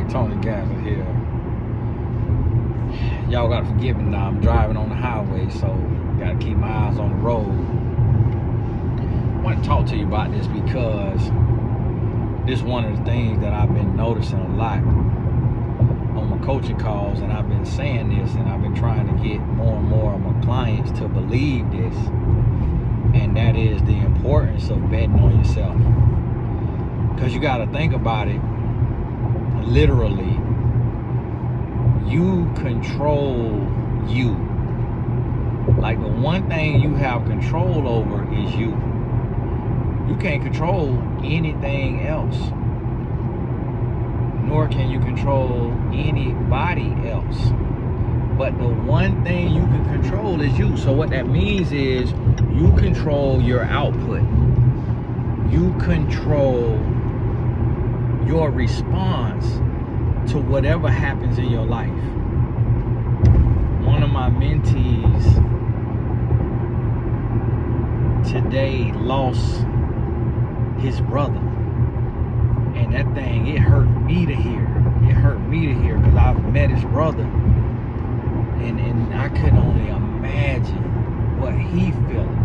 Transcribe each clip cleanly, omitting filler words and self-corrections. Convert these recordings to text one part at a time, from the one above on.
Tony Gansler here. Y'all gotta forgive me now. I'm driving on the highway, so gotta keep my eyes on the road. I want to talk to you about this because this is one of the things that I've been noticing a lot on my coaching calls, and I've been saying this, and I've been trying to get more and more of my clients to believe this, and that is the importance of betting on yourself. Because you got to think about it, literally, you control you. Like, the one thing you have control over is you. You can't control anything else, nor can you control anybody else. But the one thing you can control is you. So what that means is you control your output. You control your response to whatever happens in your life. One of my mentees today lost his brother, and that thing, it hurt me to hear. It hurt me to hear, because I've met his brother, and I could only imagine what he feeling.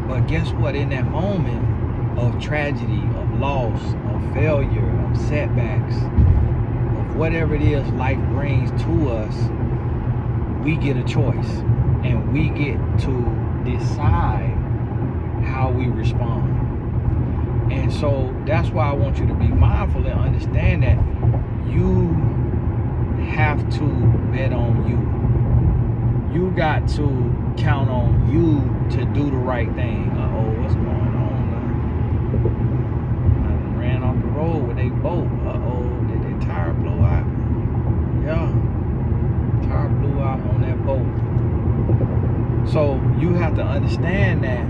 But guess what? In that moment of tragedy, of loss, of failure, of setbacks, of whatever it is life brings to us, we get a choice, and we get to decide how we respond. And so that's why I want you to be mindful and understand that you have to bet on you. You got to count on you to do the right thing. Uh-oh, what's going on now? I ran off the road with a boat. Uh-oh, did their tire blow out? Yeah, tire blew out on that boat. So you have to understand that,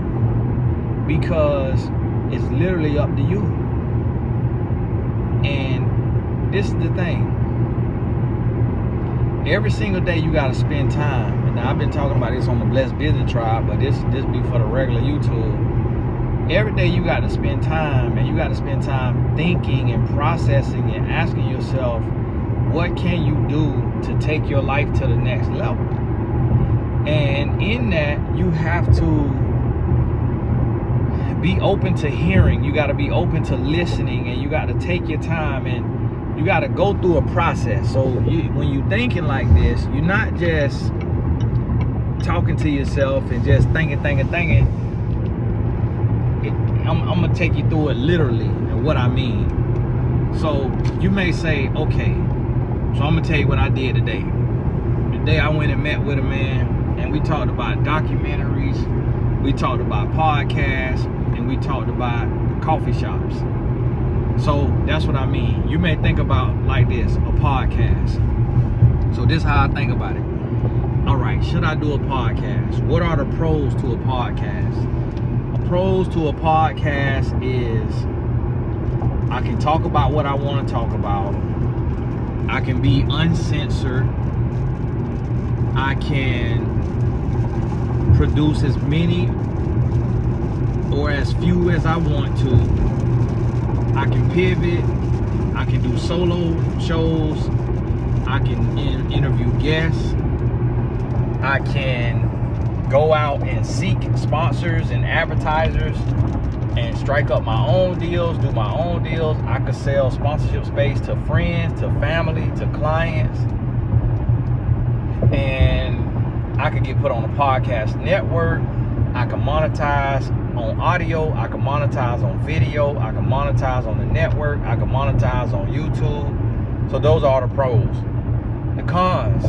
because it's literally up to you. And this is the thing. Every single day you gotta spend time. And I've been talking about this on the Blessed Business Tribe, but this be for the regular YouTube. Every day you gotta spend time, and you gotta spend time thinking and processing and asking yourself, what can you do to take your life to the next level? And in that, you have to be open to hearing. You got to be open to listening, and you got to take your time, and you got to go through a process. So when you're thinking like this, you're not just talking to yourself and just thinking. I'm going to take you through it literally, and what I mean. So you may say, okay, so I'm going to tell you what I did today. Today I went and met with a man, and we talked about documentaries, we talked about podcasts, and we talked about coffee shops. So that's what I mean. You may think about like this, a podcast. So this is how I think about it. All right, should I do a podcast? What are the pros to a podcast? The pros to a podcast is I can talk about what I want to talk about. I can be uncensored. I can produce as many or as few as I want to. I can pivot. I can do solo shows. I can interview guests. I can go out and seek sponsors and advertisers and strike up my own deals, do my own deals. I could sell sponsorship space to friends, to family, to clients. And I could get put on a podcast network. I can monetize on audio. I can monetize on video. I can monetize on the network. I can monetize on YouTube. So those are the pros. The cons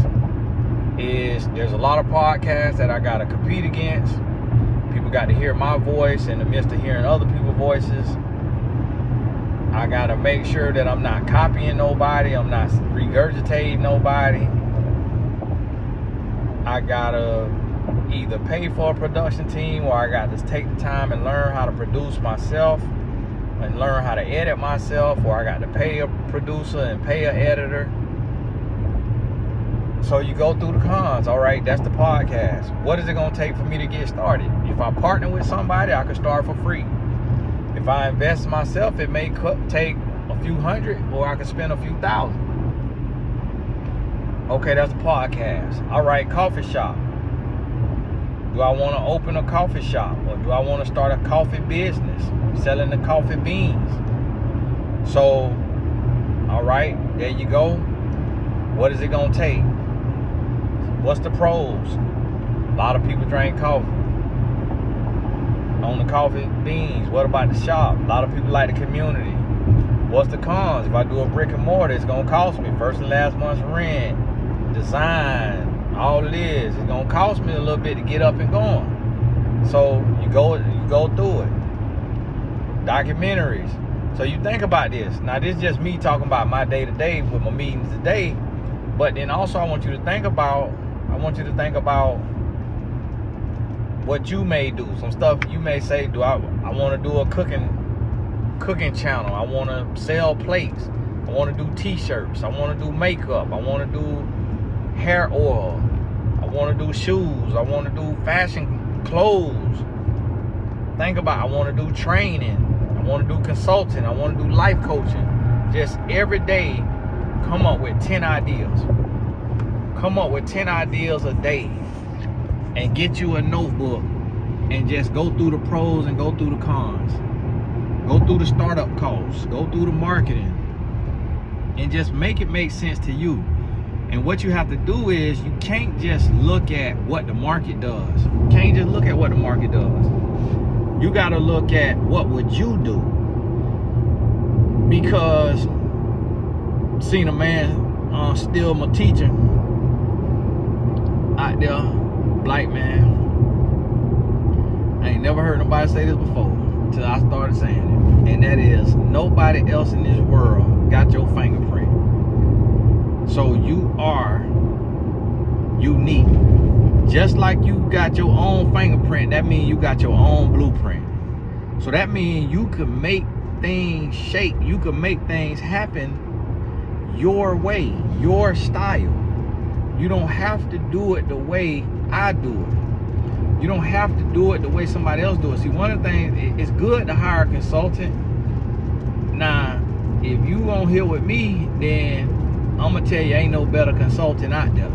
is there's a lot of podcasts that I got to compete against. People got to hear my voice in the midst of hearing other people's voices. I got to make sure that I'm not copying nobody. I'm not regurgitating nobody. I gotta either pay for a production team, or I got to take the time and learn how to produce myself and learn how to edit myself, or I got to pay a producer and pay an editor. So you go through the cons. All right, that's the podcast. What is it gonna take for me to get started? If I partner with somebody, I can start for free. If I invest in myself, it may take a few hundred, or I can spend a few thousand. Okay, that's a podcast. All right, coffee shop. Do I want to open a coffee shop, or do I want to start a coffee business selling the coffee beans? So, all right, there you go. What is it going to take? What's the pros? A lot of people drink coffee. On the coffee beans, what about the shop? A lot of people like the community. What's the cons? If I do a brick and mortar, it's going to cost me first and last month's rent, design, all it is. It's going to cost me a little bit to get up and going. So you go through it. Documentaries. So you think about this. Now, this is just me talking about my day-to-day with my meetings today. But then also I want you to think about what you may do. Some stuff you may say, I want to do a cooking channel. I want to sell plates. I want to do t-shirts. I want to do makeup. I want to do hair oil. I want to do shoes. I want to do fashion clothes. Think about, I want to do training. I want to do consulting. I want to do life coaching. Just every day, come up with 10 ideas. Come up with 10 ideas a day. And get you a notebook. And just go through the pros and go through the cons. Go through the startup costs. Go through the marketing. And just make it make sense to you. And what you have to do is, you can't just look at what the market does. You can't just look at what the market does. You got to look at what would you do. Because seen a man steal my teacher out there, black man. I ain't never heard nobody say this before until I started saying it. And that is, nobody else in this world got your fingerprint. So you are unique. Just like you got your own fingerprint, that means you got your own blueprint. So that means you can make things shake. You can make things happen your way, your style. You don't have to do it the way I do it. You don't have to do it the way somebody else do it. See, one of the things, it's good to hire a consultant. Now, if you on here with me, then I'm going to tell you, ain't no better consultant out there.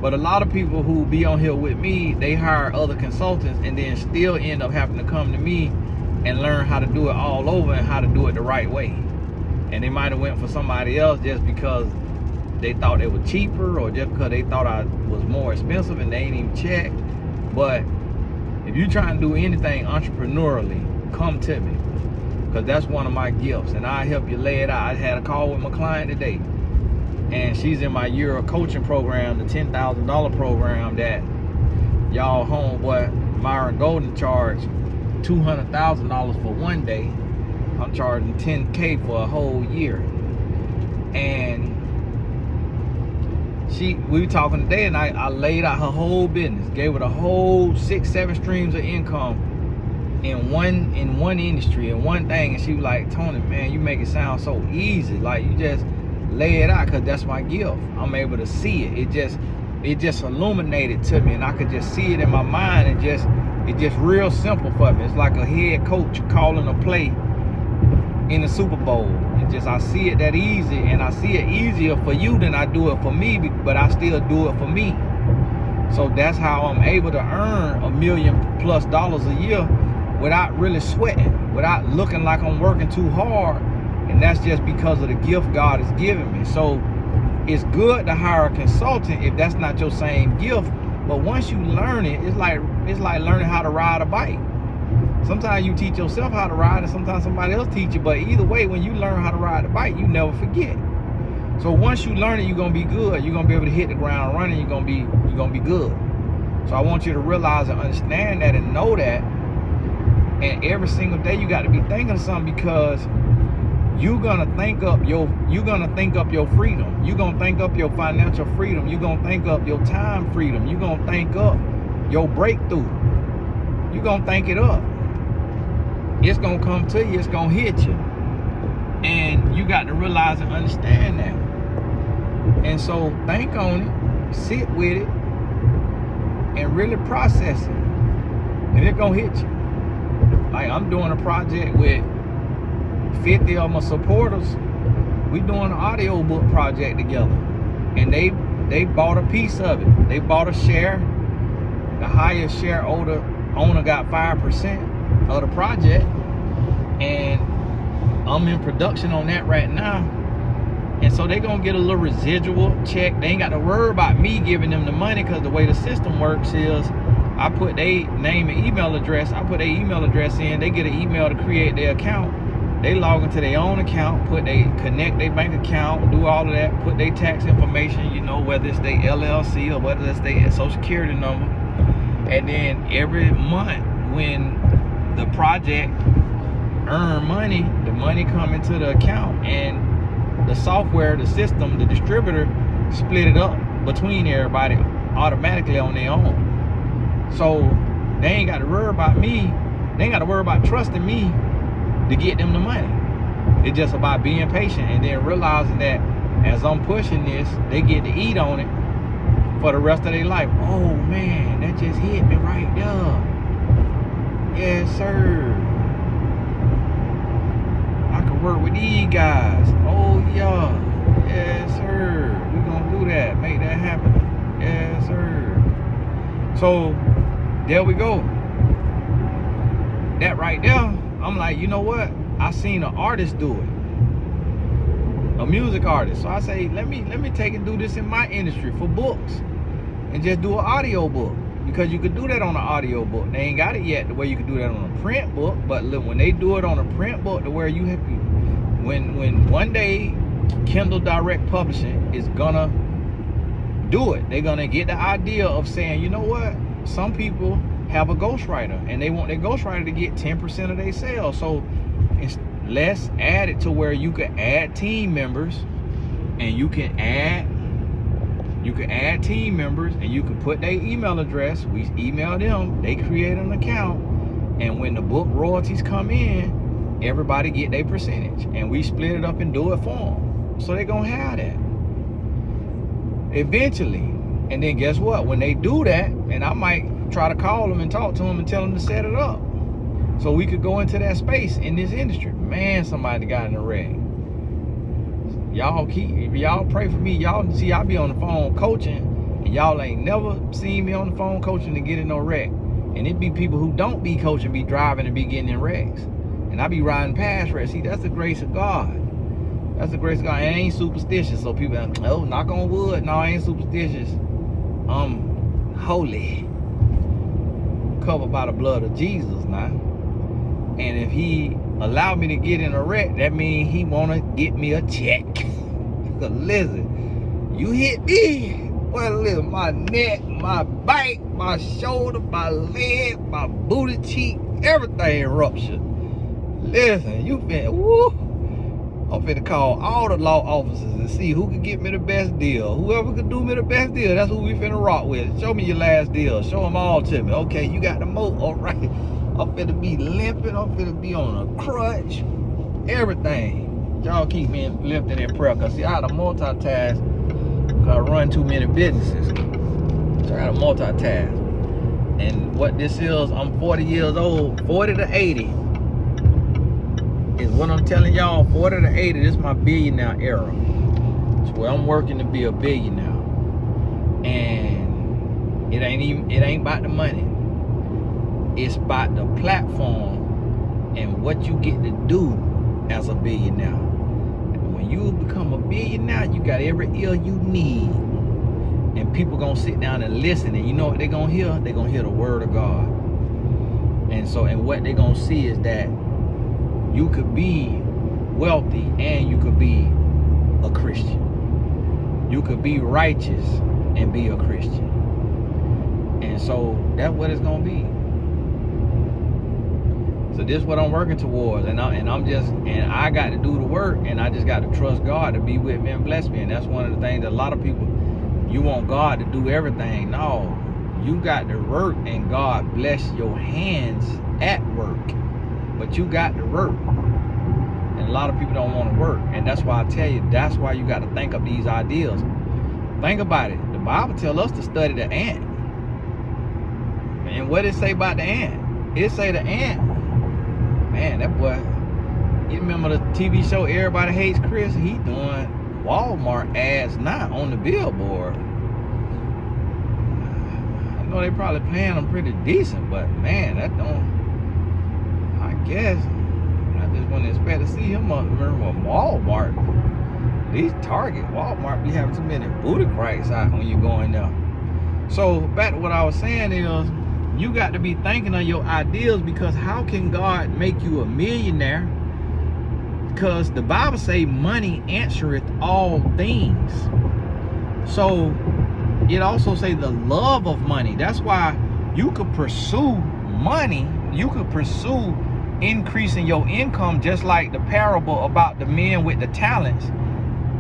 But a lot of people who be on here with me, they hire other consultants and then still end up having to come to me and learn how to do it all over and how to do it the right way. And they might have went for somebody else just because they thought they were cheaper, or just because they thought I was more expensive and they ain't even checked. But if you're trying to do anything entrepreneurially, come to me, because that's one of my gifts, and I'll help you lay it out. I had a call with my client today, and she's in my year of coaching program, the $10,000 program that y'all homeboy Myron Golden charged $200,000 for one day. I'm charging $10K for a whole year. And we were talking today, and I laid out her whole business, gave her the whole 6-7 streams of income in one industry, in one thing. And she was like, Tony, man, you make it sound so easy. Like, you just lay it out, because that's my gift. I'm able to see it. It just illuminated to me, and I could just see it in my mind, and it's just real simple for me. It's like a head coach calling a play in the Super Bowl. I see it that easy, and I see it easier for you than I do it for me, but I still do it for me. So that's how I'm able to earn $1 million+ a year without really sweating, without looking like I'm working too hard. And that's just because of the gift God has given me. So it's good to hire a consultant if that's not your same gift. But once you learn it, it's like learning how to ride a bike. Sometimes you teach yourself how to ride, and sometimes somebody else teach you. But either way, when you learn how to ride a bike, you never forget. So once you learn it, you're gonna be good. You're gonna be able to hit the ground running. You're gonna be good. So I want you to realize and understand that and know that. And every single day, you got to be thinking of something, because you're gonna think up your freedom. You're gonna think up your financial freedom. You're gonna think up your time freedom. You're gonna think up your breakthrough. You're gonna think it up. It's gonna come to you. It's gonna hit you. And you got to realize and understand that. And so think on it, sit with it, and really process it. And it's gonna hit you. Like, I'm doing a project with 50 of my supporters. We doing an audio book project together, and they bought a piece of it. They bought a share. The highest share owner got 5% of the project, and I'm in production on that right now. And so they gonna get a little residual check. They ain't got to worry about me giving them the money, because the way the system works is I put their name and email address. I put their email address in. They get an email to create their account. They log into their own account, connect their bank account, do all of that, put their tax information, you know, whether it's their LLC or whether it's their social security number. And then every month when the project earn money, the money come into the account, and the software, the system, the distributor split it up between everybody automatically on their own. So they ain't got to worry about me. They ain't got to worry about trusting me to get them the money. It's just about being patient and then realizing that as I'm pushing this, they get to eat on it for the rest of their life. Oh man, that just hit me right there. Yes, sir. I can work with these guys. Oh yeah. Yes, sir. We're gonna do that. Make that happen. Yes, sir. So there we go. That right there, I'm like, you know what? I seen an artist do it, a music artist. So I say, let me take and do this in my industry for books, and just do an audio book, because you could do that on an audio book. They ain't got it yet the way you could do that on a print book. But look, when they do it on a print book, to where you have to, when one day Kindle Direct Publishing is gonna do it, they're gonna get the idea of saying, you know what? Some people have a ghostwriter, and they want their ghostwriter to get 10% of their sales. So let's add it to where you can add team members, and you can add team members, and you can put their email address. We email them, they create an account, and when the book royalties come in, everybody get their percentage, and we split it up and do it for them. So they're gonna have that eventually. And then guess what? When they do that, and I might try to call them and talk to them and tell them to set it up, so we could go into that space in this industry. Man, somebody got in a wreck. If y'all pray for me, y'all see I be on the phone coaching, and y'all ain't never seen me on the phone coaching to get in no wreck. And it be people who don't be coaching, be driving and be getting in wrecks. And I be riding past wrecks. See, that's the grace of God. That's the grace of God. And it ain't superstitious. So people are, oh, knock on wood. No, I ain't superstitious. I'm holy, covered by the blood of Jesus now. And if he allowed me to get in a wreck, that means he wanna get me a check. Cause listen, you hit me, well, listen, my neck, my back, my shoulder, my leg, my booty cheek, everything ruptured. Listen, you finna, woo, I'm finna call all the law officers and see who can get me the best deal. Whoever can do me the best deal, that's who we finna rock with. Show me your last deal. Show them all to me. Okay, you got the moat, all right. I'm finna be limping. I'm finna be on a crutch. Everything. Y'all keep me lifted in prayer. Cause see, I gotta multitask. Cause I run too many businesses. So I gotta multitask. And what this is, I'm 40 years old, 40 to 80. Is what I'm telling y'all, 40 to 80, this is my billionaire era. It's where I'm working to be a billionaire. And it ain't about the money. It's about the platform and what you get to do as a billionaire. When you become a billionaire, you got every ear you need. And people gonna sit down and listen, and you know what they're gonna hear? They're gonna hear the word of God. And what they're gonna see is that you could be wealthy and you could be a Christian. You could be righteous and be a Christian. And so that's what it's gonna be. So this is what I'm working towards, and I got to do the work, and I just got to trust God to be with me and bless me. And that's one of the things that a lot of people, you want God to do everything. No, you got to work, and God bless your hands at work. But you got to work, and a lot of people don't want to work. And that's why I tell you, that's why you got to think of these ideas. Think about it. The Bible tells us to study the ant. And what did it say about the ant? It say the ant man, that boy, you remember the TV show Everybody Hates Chris? He doing Walmart ads now on the billboard. I know they probably paying him pretty decent, but man, that don't, I guess, I just wouldn't expect to see him up there with Walmart. These Target, Walmart be having too many booty crates out when you go in there. So back to what I was saying is, you got to be thinking of your ideals, because how can God make you a millionaire? Because the Bible say money answereth all things. So it also say the love of money. That's why you could pursue money. You could pursue increasing your income, just like the parable about the men with the talents.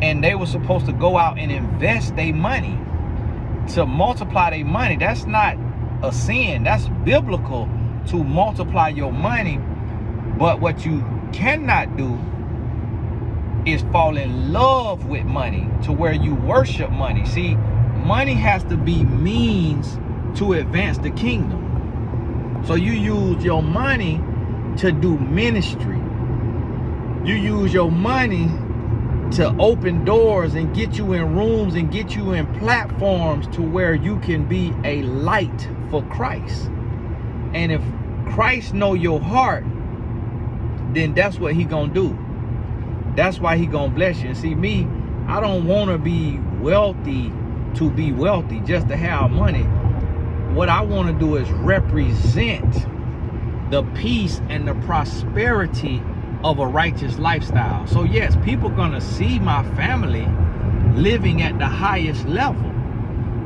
And they were supposed to go out and invest their money to multiply their money. That's not a sin. That's biblical to multiply your money. But what you cannot do is fall in love with money to where you worship money. See, money has to be means to advance the kingdom. So you use your money to do ministry. You use your money to open doors and get you in rooms and get you in platforms to where you can be a light for Christ. And if Christ know your heart, then that's what he gonna do. That's why he gonna bless you. And see, me, I don't want to be wealthy to be wealthy, just to have money. What I want to do is represent the peace and the prosperity of a righteous lifestyle. So yes, people gonna see my family living at the highest level,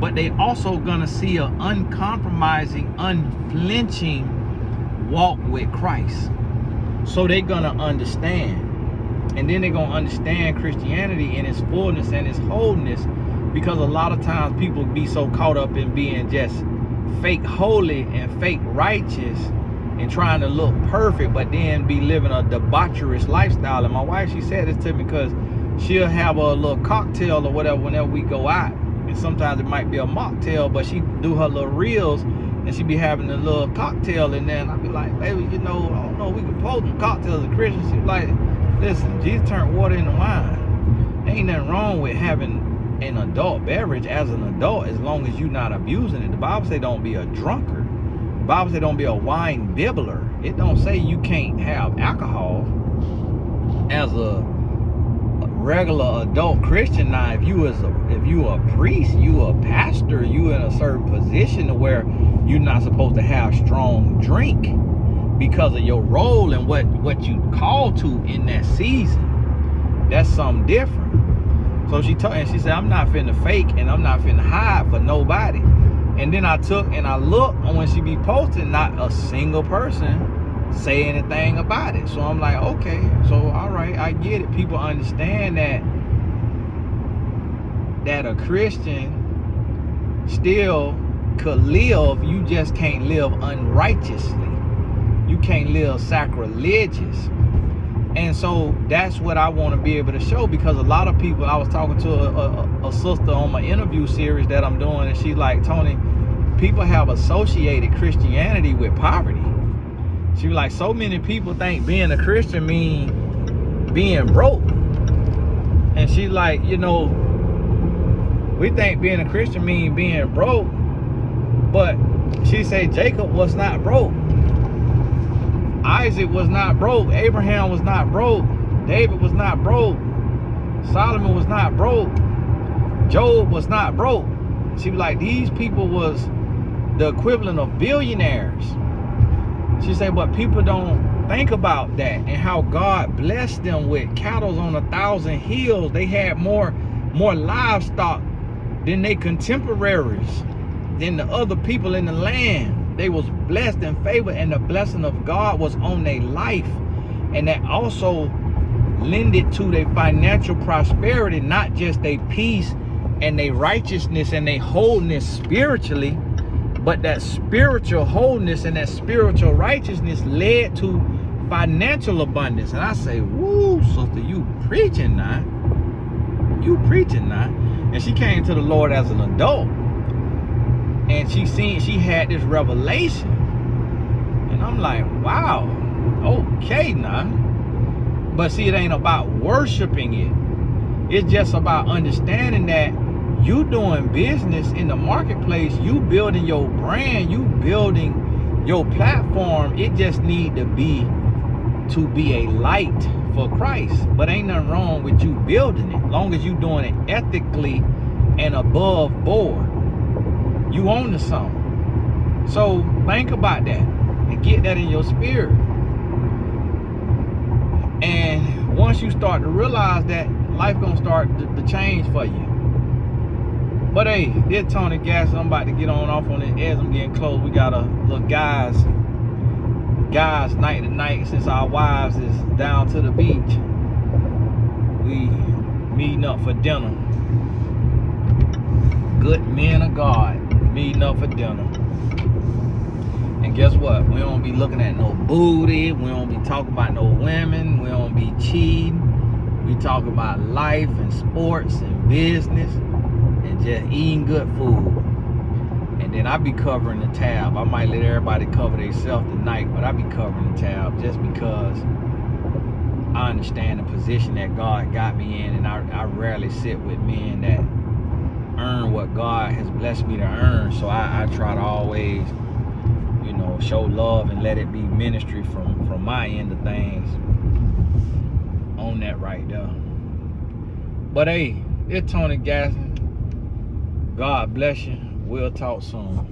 but they also gonna see an uncompromising, unflinching walk with Christ. So they gonna understand. And then they're going to understand Christianity in its fullness and its wholeness, because a lot of times people be so caught up in being just fake holy and fake righteous and trying to look perfect, but then be living a debaucherous lifestyle. And my wife, she said this to me, because she'll have a little cocktail or whatever whenever we go out. And sometimes it might be a mocktail, but she do her little reels and she be having a little cocktail. And then I'll be like, baby, you know, I don't know, we can post them cocktails as Christians. She be like, listen, Jesus turned water into wine. There ain't nothing wrong with having an adult beverage as an adult, as long as you're not abusing it. The Bible say don't be a drunkard. The Bible say don't be a wine bibbler. It don't say you can't have alcohol as a regular adult Christian. Now, if you a priest, you a pastor, you in a certain position to where you're not supposed to have strong drink, because of your role and what you called to in that season. That's something different. So she told, and she said, I'm not finna fake and I'm not finna hide for nobody. And then I took and I looked, and when she be posting, not a single person say anything about it. So I'm like, okay, so all right, I get it. People understand that a Christian still could live, you just can't live unrighteously. You can't live sacrilegious. And so that's what I want to be able to show, because a lot of people, I was talking to a sister on my interview series that I'm doing, and she's like, Tony, people have associated Christianity with poverty. She was like, so many people think being a Christian mean being broke. And she's like, you know, we think being a Christian mean being broke, but she said Jacob was not broke. Isaac was not broke. Abraham was not broke. David was not broke. Solomon was not broke. Job was not broke. She was like, these people was the equivalent of billionaires. She said, but people don't think about that and how God blessed them with cattle on 1,000 hills. They had more livestock than their contemporaries, than the other people in the land. They was blessed and favored, and the blessing of God was on their life. And that also lended to their financial prosperity, not just their peace and their righteousness and their wholeness spiritually, but that spiritual wholeness and that spiritual righteousness led to financial abundance. And I say, woo, sister, you preaching now. You preaching now. And she came to the Lord as an adult. And she had this revelation. And I'm like, wow. Okay, now. But see, it ain't about worshiping it. It's just about understanding that you doing business in the marketplace, you building your brand, you building your platform. It just need to be a light for Christ. But ain't nothing wrong with you building it, long as you doing it ethically and above board. You own the song. So think about that and get that in your spirit. And once you start to realize that, life gonna start to change for you. But hey, this Tony Gas, I'm about to get on off on it as I'm getting close. We got a little guys night tonight, since our wives is down to the beach. We meeting up for dinner. Good men of God meeting up for dinner. And guess what? We don't be looking at no booty. We don't be talking about no women. We don't be cheating. We talk about life and sports and business and just eating good food. And then I be covering the tab. I might let everybody cover themselves tonight, but I be covering the tab just because I understand the position that God got me in, and I rarely sit with men that earn what God has blessed me to earn. So I try to always, you know, show love and let it be ministry from my end of things on that right there. But hey, it's Tony Gasson. God bless you. We'll talk soon.